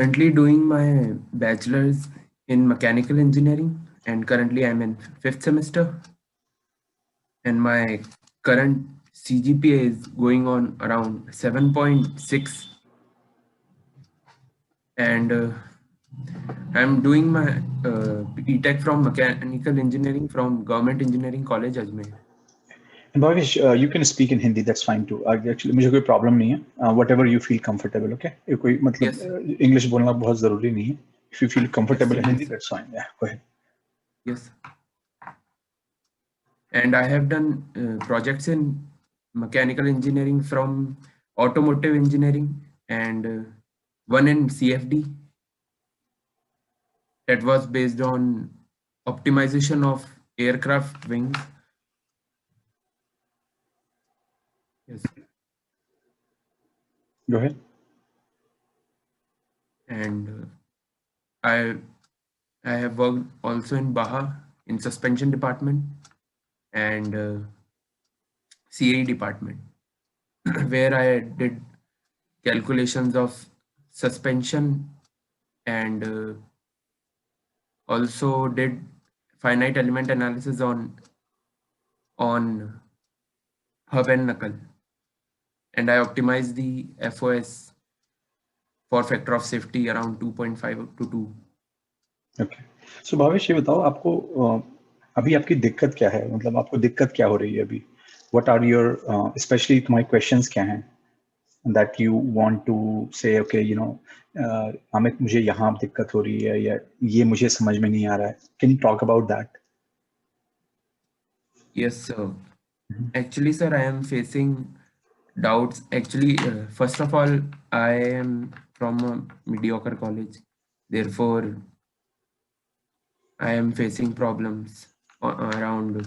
currently doing my bachelor's in mechanical engineering, and currently I'm in fifth semester. And my current CGPA is going on around 7.6, and I'm doing my BTech from mechanical engineering from Government Engineering College Ajmer. And Bhavesh, you can speak in Hindi. That's fine too. Actually, मुझे कोई problem नहीं है. Whatever you feel comfortable, okay? ये कोई मतलब Yes. English बोलना बहुत जरूरी नहीं है. If you feel comfortable Yes, in Hindi, yes. that's fine. Yeah, go ahead. Yes. And I have done projects in mechanical engineering from automotive engineering, and one in CFD that was based on optimization of aircraft wings. Yes. Go ahead. And I have worked also in Baha in suspension department and CAE department, where I did calculations of suspension and also did finite element analysis on hub and knuckle, and I optimized the FOS for factor of safety around 2.5 to 2. Okay. So Bhavesh ये बताओ आपको अभी आपकी दिक्कत क्या है? मतलब आपको दिक्कत क्या हो रही है अभी? What are your especially my questions क्या हैं? That you want to say, okay, you know, Amit मुझे यहाँ दिक्कत हो रही है या ये मुझे समझ में नहीं आ रहा है. Can you talk about that? Yes, sir. Actually, sir, I am facing doubts. Actually, first of all, I am from a mediocre college. Therefore, I am facing problems around.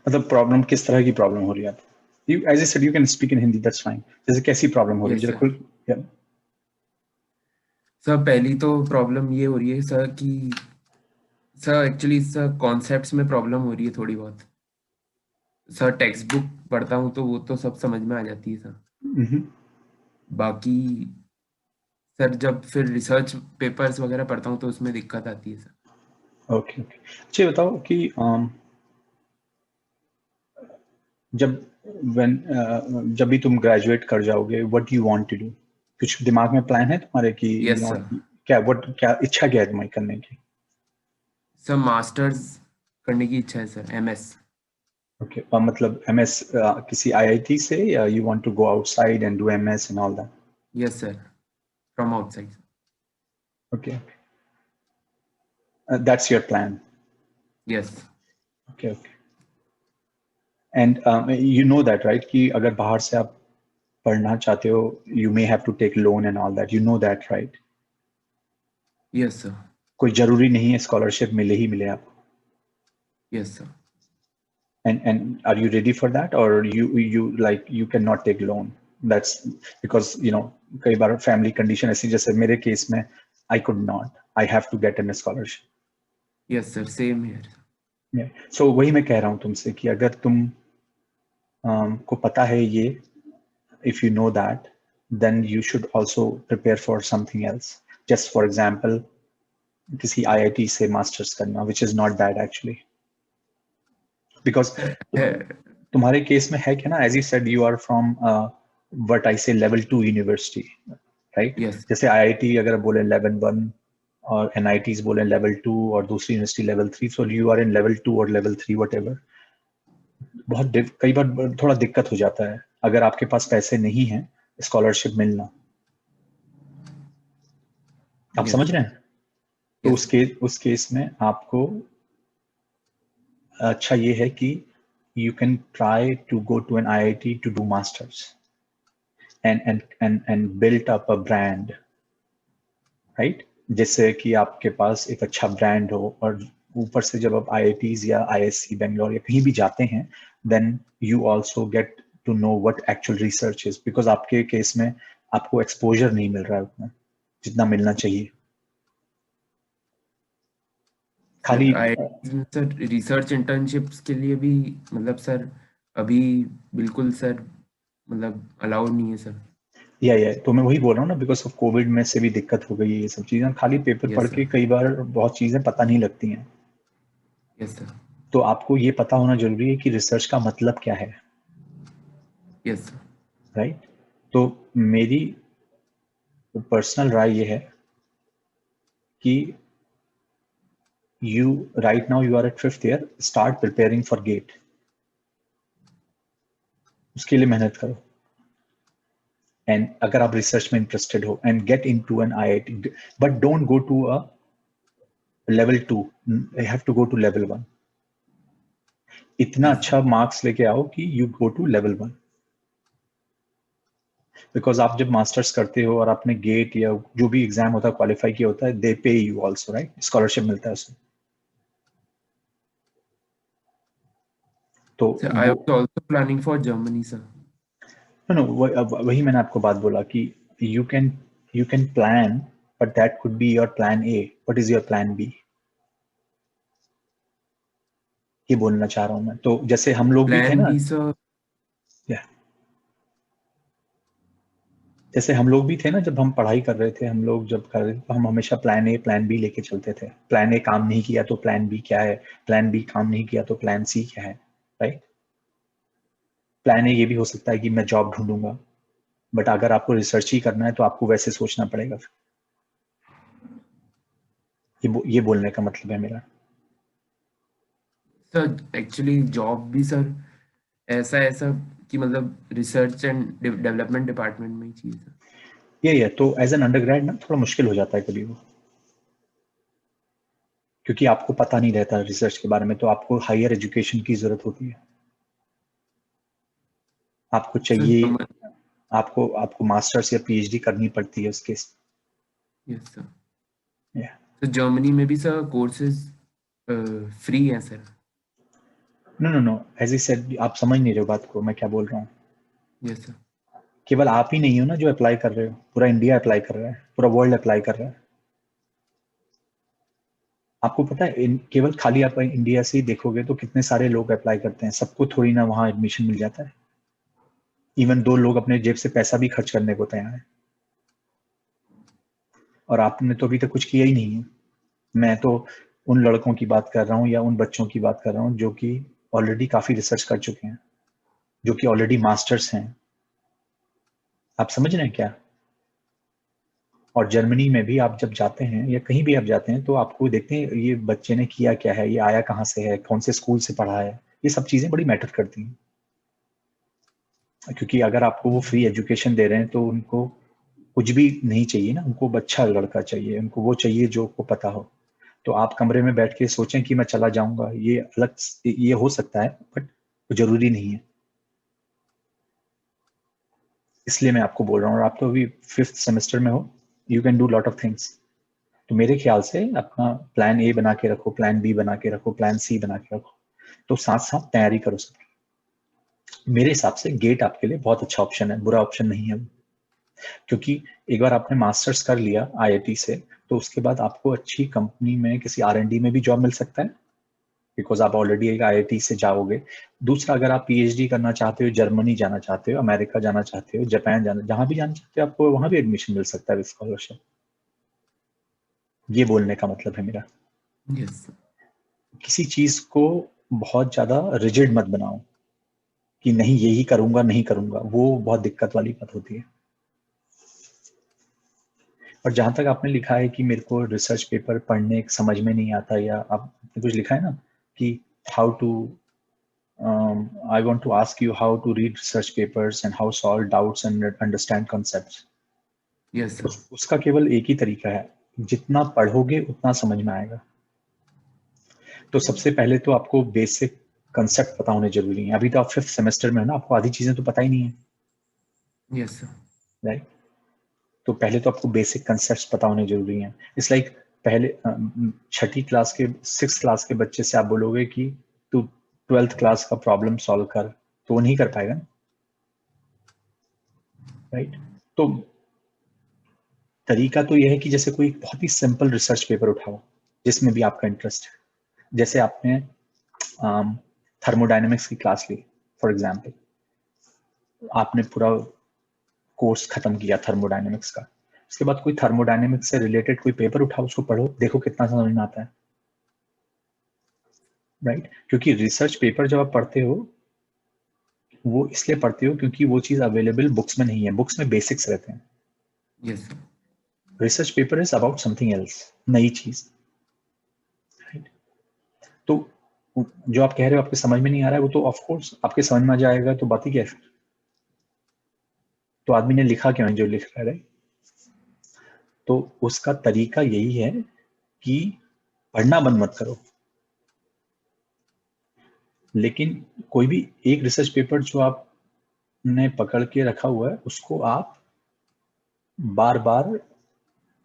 मतलब प्रॉब्लम किस तरह की प्रॉब्लम हो रही है? You, as I said, you can speak in Hindi. That's fine. जैसे कैसी problem हो रही है? Yes, जरा sir. खुल. Yeah. सर पहली तो प्रॉब्लम ये हो रही है सर कि सर एक्चुअली सर कॉन्सेप्ट्स में प्रॉब्लम हो रही है थोड़ी बहुत. सर टेक्स्ट बुक पढ़ता हूँ तो वो तो सब समझ में आ जाती है सर. बाकी सर जब फिर रिसर्च पेपर्स वगैरह पढ़ता हूँ तो उसमें दिक्कत आती है सर. Okay okay. अच्छा बताओ कि जब भी तुम ग्रेजुएट कर जाओगे, what you want to do? कुछ दिमाग में प्लान है तुम्हारे कि यस सर. क्या इच्छा क्या है तुम्हारी करने की? सर मास्टर्स करने की इच्छा है सर, MS. ओके. मतलब MS किसी IIT से या you want to go outside and do MS and all that? Yes sir, from outside. Okay. That's your plan? Yes. Okay okay. And you know that right कि अगर बाहर से आप पढ़ना चाहते हो, you may have to take loan and all that. You know that right? Yes sir. कोई जरूरी नहीं है स्कॉलरशिप मिले ही मिले आपको. Yes sir. And are you ready for that, or you like you cannot take loan? That's because you know कई बार family condition ऐसी, जैसे मेरे केस में I could not. I have to get a scholarship. Yes sir, same here. Yeah. So वही मैं कह रहा हूँ तुमसे कि अगर तुम को पता है ये, if you know that, then you should also prepare for something else. Just for example, किसी IIT से masters करना, which is not bad actually. Because तुम्हारे केस में है क्या ना, as you said, you are from what I say level 2 university, right? Yes. जैसे IIT अगर बोले level 1 और NITs बोले level 2 और दूसरी university level 3, so you are in level 2 और level 3 whatever. बहुत कई बार थोड़ा दिक्कत हो जाता है अगर आपके पास पैसे नहीं हैं स्कॉलरशिप मिलना. आप Yes. समझ रहे हैं? तो Yes. उस केस में आपको अच्छा ये है कि you can try to go to an IIT to do masters and build up a brand, right? जिससे कि आपके पास एक अच्छा ब्रांड हो, और ऊपर से जब आप IITs या ISC बेंगलोर या कहीं भी जाते हैं, then you also get to know what actual research is, because आपके केस में आपको एक्सपोजर नहीं मिल रहा है उतना जितना मिलना चाहिए. खाली सर रिसर्च इंटर्नशिप्स के लिए भी मतलब सर अभी बिल्कुल सर मतलब अलाउड नहीं है सर. या तो मैं वही बोल रहा हूँ ना, बिकॉज ऑफ कोविड में से भी दिक्कत हो गई है, ये सब चीजें खाली पेपर पढ़ यस के सर, कई बार बहुत चीजें पता नहीं लगती हैं। यस सर, तो आपको ये पता होना जरूरी है कि रिसर्च का मतलब क्या है, यस सर, राइट। तो मेरी पर्सनल राय ये है कि you right now you are at 5th year, start preparing for GATE, उसके लिए मेहनत करो। एंड अगर आप रिसर्च में इंटरेस्टेड हो and get into an IIT, but don't go to a level 2, you have to go to level 1। इतना yes अच्छा सर, मार्क्स लेके आओ कि you go to level 1। Because आप जब मास्टर्स करते हो और आपने गेट या जो भी एग्जाम होता है क्वालिफाई किया होता है, दे पे यू ऑल्सो, राइट, स्कॉलरशिप मिलता है उसमें। तो sir I was also planning for Germany sir. No, वही मैंने आपको बात बोला कि you can you can plan, but that could be your plan A, what is your plan B, ये बोलना चाह रहा हूं मैं। तो जैसे हम लोग भी थे प्लान ना, बी सर। या जैसे हम लोग भी थे ना, जब हम पढ़ाई कर रहे थे, हम लोग जब कर रहे थे तो हम हमेशा प्लान ए प्लान बी लेके चलते थे। प्लान ए काम नहीं किया तो प्लान बी क्या है, प्लान बी काम नहीं किया तो प्लान सी क्या है, राइट। प्लान ए ये भी हो सकता है कि मैं जॉब ढूंढूंगा, बट अगर आपको रिसर्च ही करना है तो आपको वैसे सोचना पड़ेगा। ये बोलने का मतलब है मेरा। सर एक्चुअली जॉब भी सर ऐसा ऐसा कि मतलब रिसर्च एंड डेवलपमेंट डिपार्टमेंट में ही चाहिए सर। ये तो एज एन अंडरग्रेड ना थोड़ा मुश्किल हो जाता है कभी वो, क्योंकि आपको पता नहीं रहता रिसर्च के बारे में, तो आपको हायर एजुकेशन की जरूरत होती है। आपको सर चाहिए, जर्मन आपको आपको मास्टर्स या पीएचडी करनी पड़ती है उसके। Yes sir. yeah. तो जर्मनी में भी सर कोर्सेज फ्री हैं सर। नो, एज ई सेड, आप समझ नहीं रहे हो बात को, मैं क्या बोल रहा हूँ। Yes sir. केवल आप ही नहीं हो ना जो अप्लाई कर रहे हो, पूरा इंडिया अप्लाई कर रहा है, पूरा वर्ल्ड अप्लाई कर रहा है। आपको पता है केवल खाली आप इंडिया से ही देखोगे तो कितने सारे लोग अप्लाई करते हैं, सबको थोड़ी ना वहां एडमिशन मिल जाता है। इवन 2 लोग अपने जेब से पैसा भी खर्च करने को तैयार है, और आपने तो अभी तक कुछ किया ही नहीं है। मैं तो उन लड़कों की बात कर रहा हूँ या उन बच्चों की बात कर रहा हूँ जो कि ऑलरेडी काफी रिसर्च कर चुके हैं, जो कि ऑलरेडी मास्टर्स हैं। आप समझ रहे हैं क्या। और जर्मनी में भी आप जब जाते हैं या कहीं भी आप जाते हैं तो आपको देखते हैं ये बच्चे ने किया क्या है, ये आया कहाँ से है, कौन से स्कूल से पढ़ा है, ये सब चीजें बड़ी मैटर करती हैं। क्योंकि अगर आपको वो फ्री एजुकेशन दे रहे हैं तो उनको कुछ भी नहीं चाहिए ना, उनको अच्छा लड़का चाहिए, उनको वो चाहिए जो को पता हो। तो आप कमरे में बैठ के सोचें कि मैं चला जाऊंगा, ये अलग, ये हो सकता है, बट जरूरी नहीं है। इसलिए मैं आपको बोल रहा हूँ, और आप तो अभी 5th सेमेस्टर में हो, you can do lot of things. तो मेरे ख्याल से अपना प्लान ए बना के रखो, प्लान बी बना के रखो, प्लान सी बना के रखो, तो साथ साथ तैयारी करो सब। मेरे हिसाब से गेट आपके लिए बहुत अच्छा ऑप्शन है, बुरा ऑप्शन नहीं है वो। क्योंकि एक बार आपने मास्टर्स कर लिया आईआईटी से, तो उसके बाद आपको अच्छी कंपनी में किसी आरएनडी में भी जॉब मिल सकता है, बिकॉज आप ऑलरेडी एक आईआईटी से जाओगे। दूसरा, अगर आप पीएचडी करना चाहते हो, जर्मनी जाना चाहते हो, अमेरिका जाना चाहते हो, जापान जाना, जहां भी जाना चाहते हो, आपको वहां भी एडमिशन मिल सकता है विद स्कॉलरशिप। ये बोलने का मतलब है मेरा। Yes sir. किसी चीज को बहुत ज्यादा रिजिड मत बनाओ कि नहीं यही करूंगा नहीं करूंगा, वो बहुत दिक्कत वाली बात होती है। और जहां तक आपने लिखा है कि मेरे को रिसर्च पेपर पढ़ने समझ में नहीं आता, या आपने कुछ लिखा है ना कि how to, I want to ask you how to read research papers and how solve doubts and understand concepts. Yes sir. उसका केवल एक ही तरीका है, जितना पढ़ोगे उतना समझ में आएगा। तो सबसे पहले तो आपको बेसिक कंसेप्ट पता होने जरूरी है। अभी तो आप 5th सेमेस्टर में हो ना, आपको आधी चीजें तो पता ही नहीं है, यस सर। राइट। तो पहले तो आपको बेसिक कंसेप्ट पता होने जरूरी है। इट्स लाइक पहले 6ठी क्लास के 6th क्लास के बच्चे से आप बोलोगे कि तू 12th क्लास का प्रॉब्लम सॉल्व कर, तो वो नहीं कर पाएगा ना, राइट। तो तरीका तो यह है कि जैसे कोई बहुत ही सिंपल रिसर्च पेपर उठाओ जिसमें भी आपका इंटरेस्ट है। जैसे आपने थर्मोडायनेमिक्स की क्लास ली फॉर एग्जांपल, आपने पूरा कोर्स खत्म किया थर्मोडायनेमिक्स का, उसके बाद कोई थर्मोडायनेमिक्स से रिलेटेड कोई पेपर उठाओ, उसको पढ़ो, देखो कितना समझ में आता है, राइट? क्योंकि रिसर्च पेपर जब आप पढ़ते हो वो इसलिए पढ़ते हो क्योंकि वो चीज अवेलेबल बुक्स में नहीं है, बुक्स में बेसिक्स रहते हैं। Yes sir. Research paper is about something else, नई चीज, राइट? तो जो आप कह रहे हो आपके समझ में नहीं आ रहा है, वो तो ऑफ कोर्स आपके समझ में आ जाएगा, तो बात ही क्या है फिर? तो आदमी ने लिखा क्यों है जो लिख रहा है, right? तो उसका तरीका यही है कि पढ़ना बंद मत करो, लेकिन कोई भी एक रिसर्च पेपर जो आपने पकड़ के रखा हुआ है उसको आप बार बार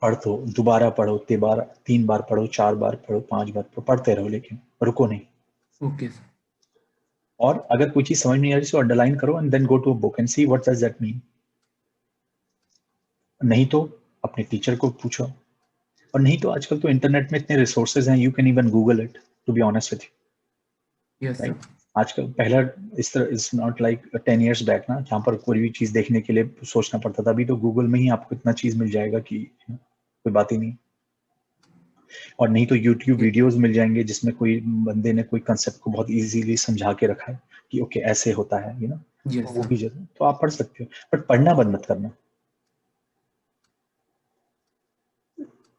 पढ़ दो, दोबारा पढ़ो, 3 बार पढ़ो, 4 बार पढ़ो, 5 बार पढ़ो, पढ़ते रहो, लेकिन रुको नहीं। Okay sir. और अगर कोई चीज समझ नहीं आ रही तो अंडरलाइन करो and then go to a book and see what does that mean. नहीं तो अपने टीचर को पूछो, और नहीं तो आजकल तो इंटरनेट में इतने रिसोर्सेज हैं, you can even Google it, to be honest with you, yes right? Sir. आजकल पहला इस तरह is not like 10 years back ना, जहाँ पर कोई भी चीज देखने के लिए सोचना पड़ता था, अभी तो गूगल में ही आपको इतना चीज मिल जाएगा कि कोई बात ही नहीं। और नहीं तो यूट्यूब वीडियोस मिल जाएंगे जिसमें कोई बंदे ने कोई कंसेप्ट को बहुत इजीली समझा के रखा है कि ओके ऐसे होता है, यू नो, यस वो भी सर। जरूर तो आप पढ़ सकते हो, बट पढ़ना बंद मत करना।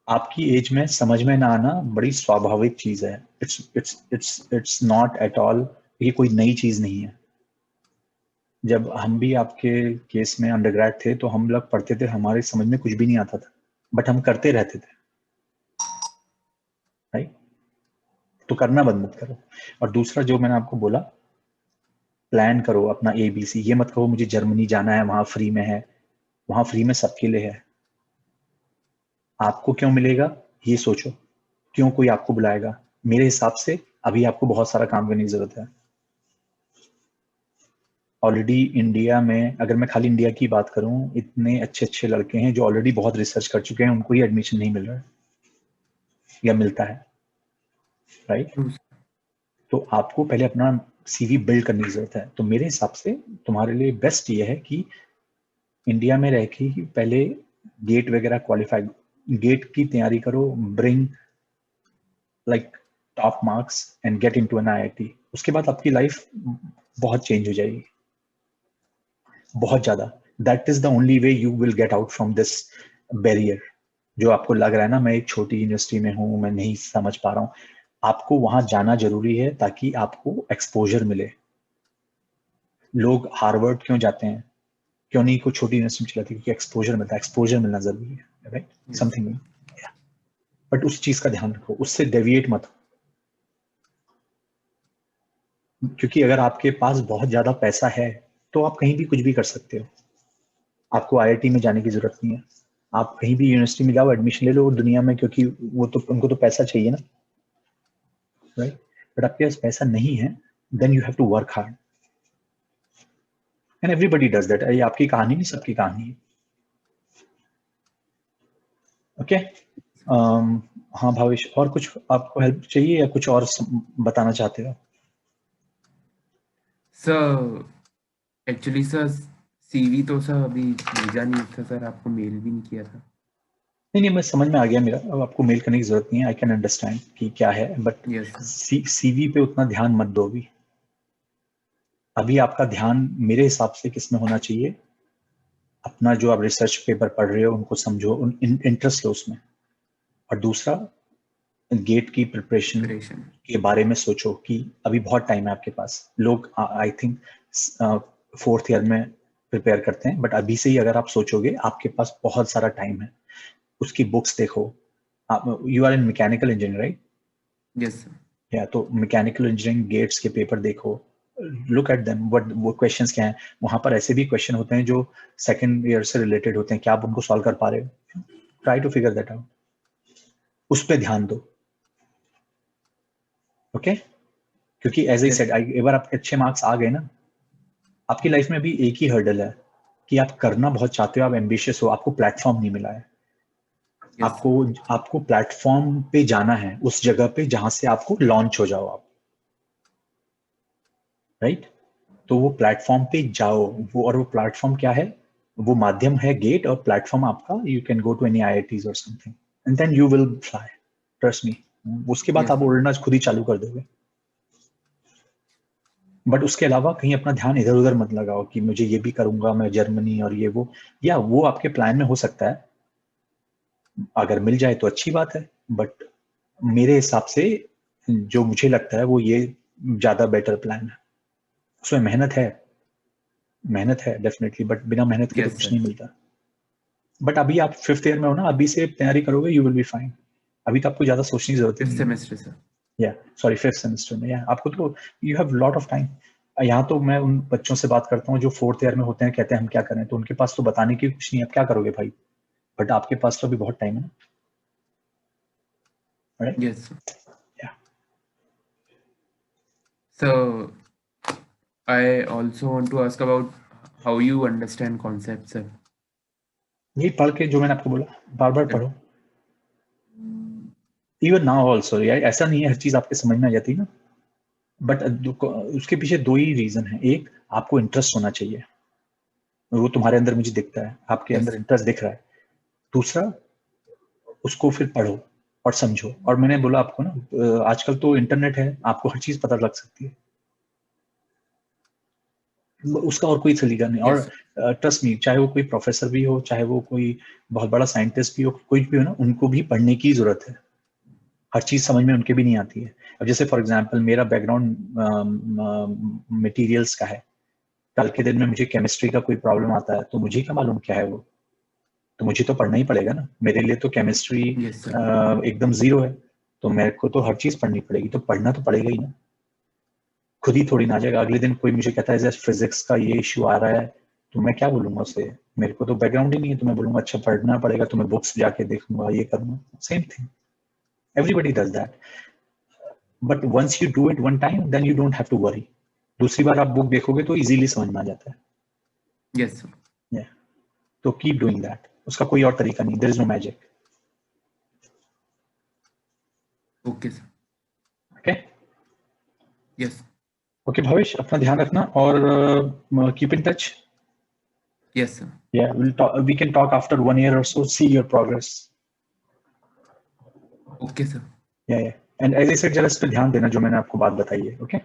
आपकी एज में समझ में ना आना बड़ी स्वाभाविक चीज है, इट्स नॉट एट ऑल, ये कोई नई चीज नहीं है। जब हम भी आपके केस में अंडरग्रेड थे तो हम लोग पढ़ते थे, हमारे समझ में कुछ भी नहीं आता था, बट हम करते रहते थे, राइट? तो करना बंद मत करो। और दूसरा जो मैंने आपको बोला, प्लान करो अपना ABC, ये मत कहो मुझे जर्मनी जाना है, वहां फ्री में है, वहां फ्री में सबके लिए है, आपको क्यों मिलेगा ये सोचो, क्यों कोई आपको बुलाएगा? मेरे हिसाब से अभी आपको बहुत सारा काम करने की जरूरत है। ऑलरेडी इंडिया में, अगर मैं खाली इंडिया की बात करूं, इतने अच्छे अच्छे लड़के हैं जो ऑलरेडी बहुत रिसर्च कर चुके हैं, उनको ही एडमिशन नहीं मिल रहा है या मिलता है, राइट? ट्रू। तो आपको पहले अपना CV बिल्ड करने की जरूरत है। तो मेरे हिसाब से तुम्हारे लिए बेस्ट ये है कि इंडिया में रह के ही पहले गेट वगैरह क्वालिफाई, गेट की तैयारी करो, bring like top marks and get into an IIT। उसके बाद आपकी लाइफ बहुत चेंज हो जाएगी, बहुत ज्यादा। That is the only way you will get out from this barrier. जो आपको लग रहा है ना, मैं एक छोटी यूनिवर्सिटी में हूँ, मैं नहीं समझ पा रहा हूँ, आपको वहां जाना जरूरी है ताकि आपको एक्सपोजर मिले। लोग हार्वर्ड क्यों जाते हैं, क्यों नहीं कोई छोटी यूनिवर्सिटी में चलाते? क्योंकि एक्सपोजर मिलता है, एक्सपोजर मिलना जरूरी है, राइट? समथिंग। बट उस चीज का ध्यान रखो, उससे डेविएट मत हो, क्योंकि अगर आपके पास बहुत ज्यादा पैसा है तो आप कहीं भी कुछ भी कर सकते हो। आपको IIT में जाने की जरूरत नहीं है, आप कहीं भी यूनिवर्सिटी में जाओ, एडमिशन ले लो दुनिया में, क्योंकि वो तो उनको तो पैसा चाहिए ना, राइट? बट आपके पास पैसा नहीं है, then you have to work hard, and everybody does that. ये आपकी कहानी नहीं, सबकी कहानी है, ओके? हाँ भावेश, और कुछ आपको हेल्प चाहिए या कुछ और बताना चाहते हो? सर एक्चुअली सर CV तो सर अभी भेजा नहीं था सर, आपको मेल भी नहीं किया था। नहीं नहीं, मैं समझ में आ गया मेरा, अब आपको मेल करने की जरूरत नहीं है, आई कैन अंडरस्टैंड कि क्या है, बट यस सर। CV पे उतना ध्यान मत दो अभी। अभी आपका ध्यान मेरे हिसाब से किस में होना चाहिए, अपना जो आप रिसर्च पेपर पढ़ रहे हो उनको समझो, इंटरेस्ट लो उसमें। और दूसरा, गेट की प्रिपरेशन प्रिपरेशन। के बारे में सोचो कि अभी बहुत टाइम है आपके पास। लोग आई थिंक 4th ईयर में प्रिपेयर करते हैं, बट अभी से ही अगर आप सोचोगे आपके पास बहुत सारा टाइम है। उसकी बुक्स देखो, you are in mechanical engineering, right? Yes sir. या तो मैकेनिकल इंजीनियरिंग गेट्स के पेपर देखो, लुक एट देम, व्हाट वो क्वेश्चंस क्या हैं। वहां पर ऐसे भी क्वेश्चन होते हैं जो सेकंड ईयर से रिलेटेड होते हैं, क्या आप उनको सॉल्व कर पा रहे हो? Try to figure that out, उस पर ध्यान दो, ओके? क्योंकि एज आई यस सेड, एक बार आपके अच्छे मार्क्स आ गए ना, आपकी लाइफ में अभी एक ही हर्डल है कि आप करना बहुत चाहते हो, आप एम्बिशियस हो, आपको प्लेटफॉर्म नहीं मिला है। यस आपको आपको प्लेटफॉर्म पे जाना है, उस जगह पे जहां से आपको लॉन्च हो जाओ आप, राइट? तो वो प्लेटफॉर्म पे जाओ, वो, और वो प्लेटफॉर्म क्या है? वो माध्यम है गेट और प्लेटफॉर्म आपका, you can go to any IITs और something and then you will fly, trust me. उसके बाद Yes. आप उड़ना खुद ही चालू कर दोगे। बट उसके अलावा कहीं अपना ध्यान इधर उधर मत लगाओ कि मुझे ये भी करूंगा मैं जर्मनी और ये वो, या वो आपके प्लान में हो सकता है, अगर मिल जाए तो अच्छी बात है, बट मेरे हिसाब से जो मुझे लगता है वो ये ज्यादा बेटर प्लान है। उसमें मेहनत है डेफिनेटली, बट बिना मेहनत के तो Yes, कुछ sir. नहीं मिलता। बट अभी आप 5th ईयर में हो ना, अभी से तैयारी करोगे, यू विल बी फाइन। अभी तो आपको ज्यादा सोचने की जरूरत ही Fifth नहीं है। semester, sir. या सॉरी 5th सेमेस्टर में, या आपको तो you have lot of time. यहाँ तो मैं उन बच्चों से बात करता हूँ जो 4th ईयर में होते हैं, कहते हैं हम क्या करें, तो उनके पास तो बताने की कुछ नहीं है, आप क्या करोगे भाई, बट आपके पास तो अभी बहुत टाइम है ना, राइट? Yes, sir. या So I also want to ask about how you understand concepts, sir. यही पढ़ के, जो मैंने आपको बोला, बार बार पढ़ो। इवन नाउ ऑल्सो यार, ऐसा नहीं है हर चीज आपके समझ में आ जाती है ना, बट उसके पीछे दो ही रीजन है। एक, आपको इंटरेस्ट होना चाहिए, वो तुम्हारे अंदर मुझे दिखता है, आपके Yes. अंदर इंटरेस्ट दिख रहा है। दूसरा, उसको फिर पढ़ो और समझो। और मैंने बोला आपको ना, आजकल तो इंटरनेट है, आपको हर चीज पता लग सकती है, उसका और कोई तरीका नहीं। और Yes. ट्रस्ट मी, चाहे वो कोई प्रोफेसर भी हो, चाहे वो कोई बहुत बड़ा साइंटिस्ट भी हो, कोई भी हो ना, उनको भी पढ़ने की जरूरत है। हर चीज समझ में उनके भी नहीं आती है। अब जैसे फॉर एग्जांपल मेरा बैकग्राउंड मटेरियल्स का है, कल के दिन में मुझे केमिस्ट्री का कोई प्रॉब्लम आता है तो मुझे क्या मालूम क्या है वो, तो मुझे तो पढ़ना ही पड़ेगा ना। मेरे लिए तो केमिस्ट्री Yes, sir. एकदम जीरो है, तो मेरे को तो हर चीज पढ़नी पड़ेगी, तो पढ़ना तो पड़ेगा ही ना। खुद ही थोड़ी ना आ जाएगा। अगले दिन कोई मुझे कहता है जैसे फिजिक्स का ये इश्यू आ रहा है, तो मैं क्या बोलूंगा उसे, मेरे को तो बैकग्राउंड ही नहीं है, तो मैं बोलूंगा अच्छा पढ़ना पड़ेगा, तो मैं बुक्स जाके देखूंगा, ये करूंगा। Same thing, everybody does that, but once you do it one time then you don't have to worry. दूसरी बार आप बुक देखोगे तो इजीली समझ में आ जाता है। Yes, sir. Yeah. तो कीप डूइंग दैट, उसका कोई और तरीका नहीं, there is no magic. Okay, sir. Okay Yes. Okay Bhavesh, अपना ध्यान रखना और keep in touch. Yes, sir. Yeah, we can talk after 1 year or so, see your progress. Okay, sir. Yeah. And as I said, जरा इस पे ध्यान देना जो मैंने आपको बात बताई है। ओके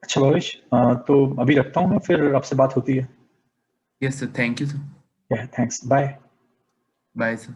अच्छा भावेश, तो अभी रखता हूँ मैं, फिर आपसे बात होती है। Yes, sir. Thank you, sir. Yeah, thanks, bye. Bye, sir.